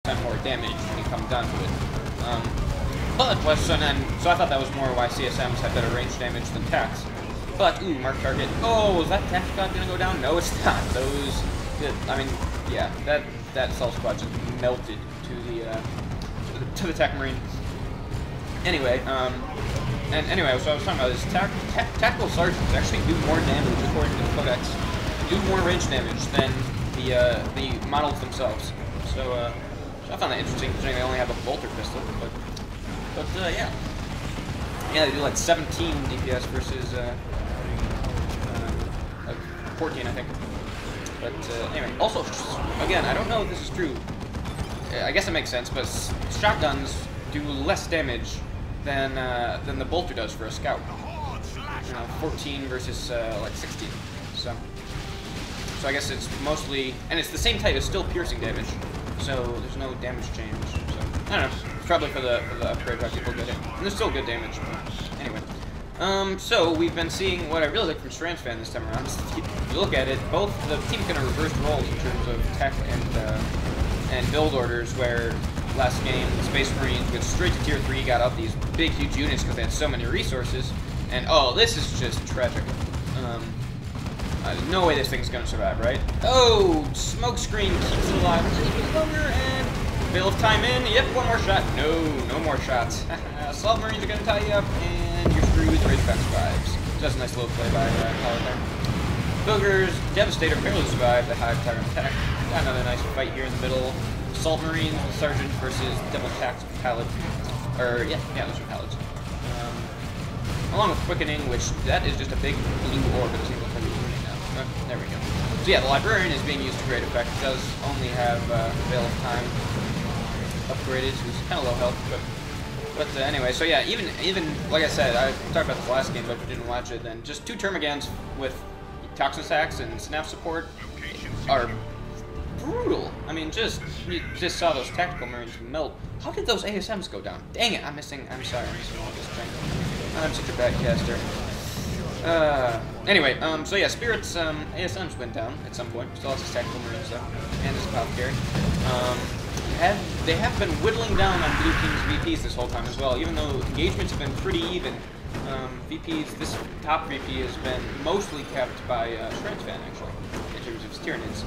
more damage when you come down to it. But so I thought that was more why CSMs had better range damage than tax. But ooh, mark target. Oh, is that tax god gonna go down? No, it's not. Those, I mean, yeah, that assault squad just melted to the Techmarine. Anyway, and anyway, so I was talking about is tactical sergeants actually do more damage according to the codex, do more range damage than the models themselves. So I found that interesting, considering they only have a bolter pistol. But yeah, they do like 17 DPS versus like 14, I think. But anyway, also again, I don't know if this is true. I guess it makes sense, but shotguns do less damage than the bolter does for a scout. 14 versus like 16. So I guess it's mostly, and it's the same type. It's still piercing damage, so there's no damage change. So I don't know. It's probably for the upgrade why people get it, and there's still good damage. But anyway, so we've been seeing what I really like from Schranz fan this time around. If you look at it, both the teams kind of reversed roles in terms of tech and build orders, where last game the Space Marines went straight to tier 3, got out these big huge units because they had so many resources, and oh, this is just tragic. There's no way this thing's gonna survive, right? Oh, smoke screen keeps it alive a little bit longer, and Veil of Time in. Yep, one more shot. No more shots. Assault Marines are gonna tie you up, and you're screwed with Razorback Survives. Just a nice little play by Colin there. DeBuGer's Devastator barely survived the Hive Tyrant attack. Got another nice fight here in the middle. Assault Marines with Sergeant versus Double Tax Pallet. Or, yeah, those are pallets. Along with Quickening, which that is just a big blue orb that seems like every now. There we go. So yeah, the Librarian is being used to great effect. It does only have Veil of Time upgraded, so it's kind of low health, but anyway, so yeah, even like I said, I talked about this last game, but if you didn't watch it, then just 2 Termagants with Toxin Sacks and Snap support are brutal. I mean, you just saw those tactical Marines melt. How did those ASMs go down? Dang it, I'm sorry, I'm missing all this thing. I'm such a bad caster. Anyway, so yeah, Spirit's ASMs went down at some point. Still has his tactical Marines though, and his Apothecary. They have been whittling down on Blue Team's VPs this whole time as well, even though engagements have been pretty even. VPs, this top VP has been mostly kept by Schranz fan actually, in terms of his Tyranids.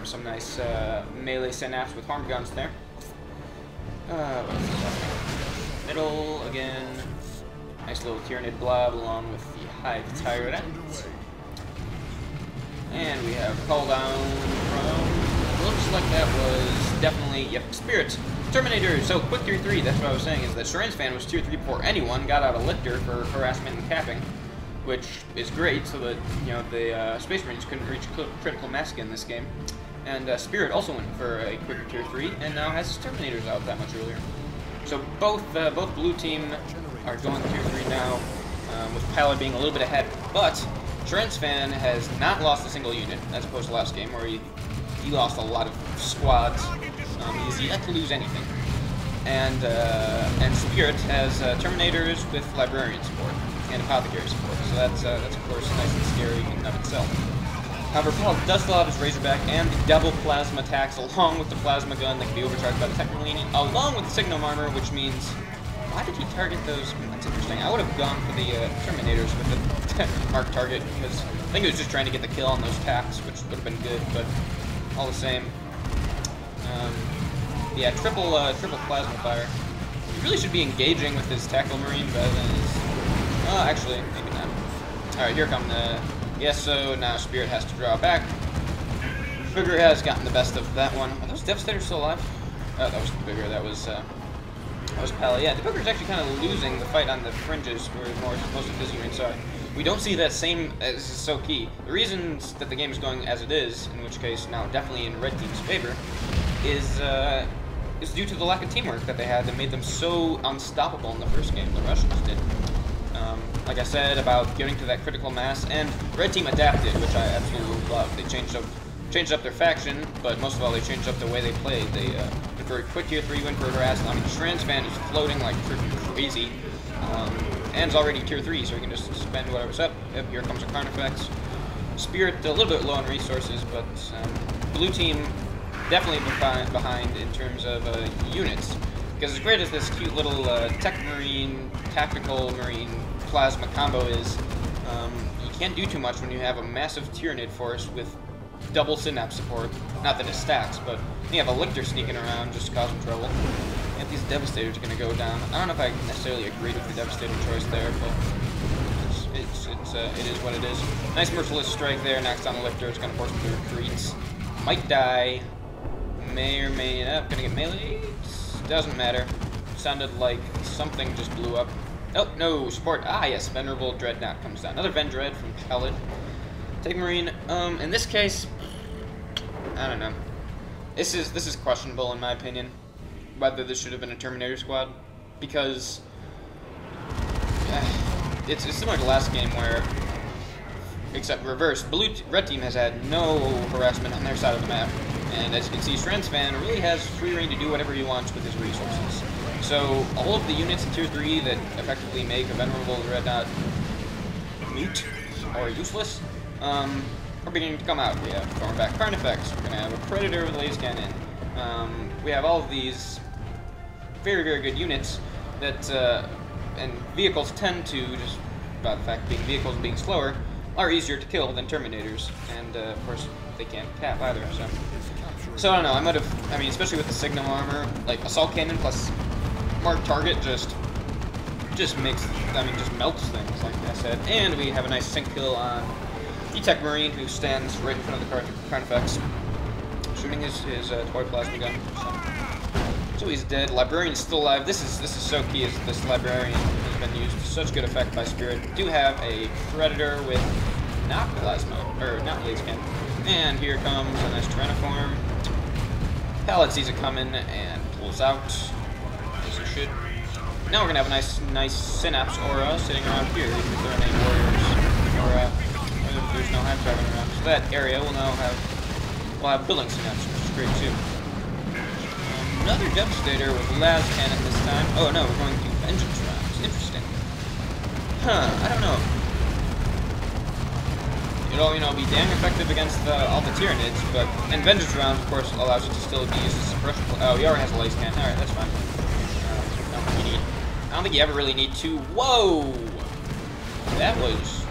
Some nice melee synapse with harm guns there. What else is happening? Middle again. Nice little Tyranid blob along with the Hive Tyrant. And we have call down from, looks like that was definitely, yep, Spirit. Terminator, so quick tier 3, that's what I was saying, is that Schranz fan was tier 3 before anyone got out of Lictor for harassment and capping, which is great, so that, the Space Marines couldn't reach critical mass in this game. And Spirit also went for a quicker tier 3, and now has his Terminators out that much earlier. So both Blue Team are going tier 3 now, with Pallid being a little bit ahead, but Schranz fan has not lost a single unit, as opposed to last game, where he lost a lot of squads. He's yet to lose anything. And Spirit has Terminators with Librarian support and Apothecary support, so that's of course nice and scary in and of itself. However, Pallid does still have his Razorback and the double plasma attacks, along with the plasma gun that can be overcharged by the Techmarine, along with the Signum armor, which means, why did he target those? That's interesting. I would have gone for the Terminators with the mark target, because I think he was just trying to get the kill on those tacks, which would have been good, but all the same. Yeah, triple plasma fire. He really should be engaging with his Tactical Marine rather than his... Oh, actually, maybe not. Alright, here come the... Yes, so now Spirit has to draw back. DeBuGer has gotten the best of that one. Are those Devastators still alive? Oh, that was DeBuGer. That was Pallid. Yeah, DeBuGer's actually kind of losing the fight on the fringes where most of his units are. We don't see that same... This is so key. The reasons that the game is going as it is, in which case now definitely in Red Team's favor, is due to the lack of teamwork that they had that made them so unstoppable in the first game. The Russians did. Like I said about getting to that critical mass, and Red Team adapted, which I absolutely love. They changed up their faction, but most of all they changed up the way they played. They went for a quick tier 3, went for a harassment. I mean, Schranz fan is floating like freaking crazy, and is already tier 3, so he can just spend whatever's up. Yep, here comes a Carnifex. Spirit a little bit low on resources, but Blue Team definitely behind in terms of units. Because as great as this cute little Techmarine, Tactical Marine Plasma combo is, you can't do too much when you have a massive Tyrant force with double Synapse support. Not that it stacks, but you have a Lictor sneaking around just causing trouble. And these Devastators are going to go down. I don't know if I necessarily agreed with the Devastator choice there, but it is what it is. Nice Merciless Strike there, knocks down the Lictor. It's going to force him to retreat. Might die. May or may not. Going to get melee. Doesn't matter. Sounded like something just blew up. Oh, no, support. Ah, yes, Venerable Dreadnought comes down. Another Vendread from Khaled. Techmarine, in this case, I don't know. This is questionable in my opinion, whether this should have been a Terminator squad, because it's similar to last game where, except reverse, red team has had no harassment on their side of the map. And as you can see, Schranz really has free reign to do whatever he wants with his resources. So all of the units in Tier 3 that effectively make a Venerable Dreadnought moot or useless are beginning to come out. We have Thornback Carnifex, we're going to have a Predator with a Laser Cannon. We have all of these very, very good units that, and vehicles tend to, just by the fact of being vehicles and being slower, are easier to kill than Terminators. And of course, they can't cap either, so I don't know, I mean, especially with the Signal armor, like Assault Cannon plus Marked Target just melts things, like I said. And we have a nice sync kill on the Techmarine, who stands right in front of the Carnifex, shooting his toy plasma gun. So he's dead. Librarian is still alive. This is so key, as this Librarian has been used to such good effect by Spirit. We do have a Predator with not plasma, or not laser cannon. And here comes a nice Tyranniform. Pallet sees it coming and pulls out, as it should. Now we're gonna have a nice Synapse aura sitting around here, even if there are any warriors, or if there's no Hive driving around. So that area will now have building Synapse, which is great too. Another Devastator with Las Cannon this time. Oh no, we're going to Vengeance rounds. Interesting. Huh? I don't know. It'll, be damn effective against all the Tyranids, but and Vengeance rounds, of course, allows it to still be used as suppression. Oh, he already has a laser cannon. All right, that's fine. I don't think you ever really need to. Whoa! That was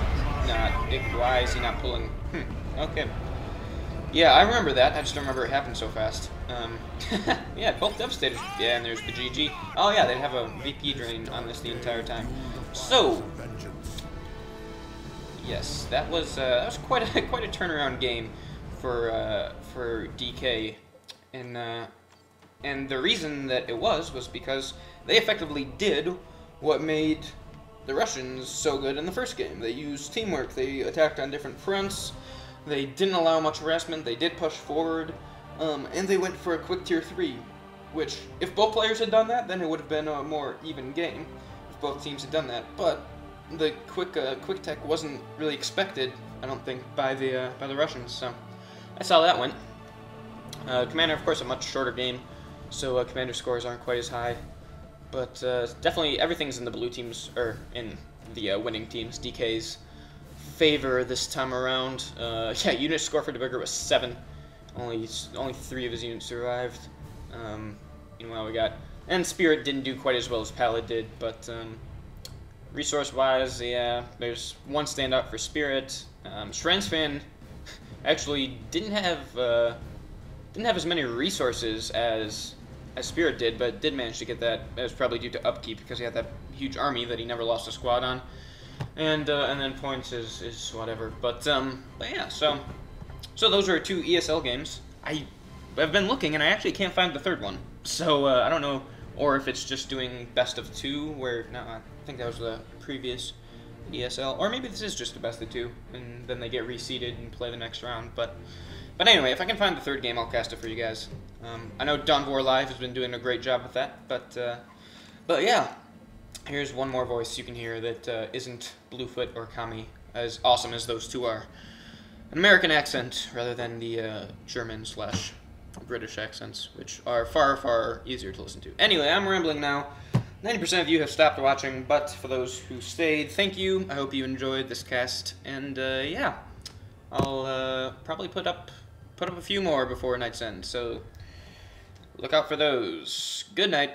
not. Why is he not pulling? Okay. Yeah, I remember that. I just don't remember it happened so fast. Yeah, both Devastators. Yeah, and there's the GG. Oh yeah, they have a VP drain on this the entire time. So. Yes, that was quite a turnaround game for DK, and the reason that it was because they effectively did what made the Russians so good in the first game. They used teamwork. They attacked on different fronts. They didn't allow much harassment. They did push forward, and they went for a quick tier 3. Which, if both players had done that, then it would have been a more even game. If both teams had done that, but the quick tech wasn't really expected, I don't think, by the Russians. So that's how that went. Commander, of course, a much shorter game, so Commander scores aren't quite as high. But definitely everything's in the blue teams, or in the winning teams, DK's favor this time around. Yeah, unit score for DeBuGer was 7. Only 3 of his units survived. Meanwhile, we got, and Spirit didn't do quite as well as Pallid did, but resource-wise, yeah, there's one standout for Spirit. Schranz actually didn't have as many resources as Spirit did, but did manage to get that. That was probably due to upkeep, because he had that huge army that he never lost a squad on. And then points is whatever. But yeah, so those are 2 ESL games. I've been looking, and I actually can't find the third one. So I don't know, or if it's just doing best of 2, where, no, I think that was the previous ESL, or maybe this is just a best of 2, and then they get reseeded and play the next round. But anyway, if I can find the third game, I'll cast it for you guys. I know Donvor Live has been doing a great job with that, but yeah, here's one more voice you can hear that isn't Bluefoot or Kami, as awesome as those 2 are. An American accent rather than the German/British accents, which are far, far easier to listen to. Anyway, I'm rambling now. 90% of you have stopped watching, but for those who stayed, thank you. I hope you enjoyed this cast, and yeah, I'll probably put up put up a few more before night's end, so look out for those. Good night.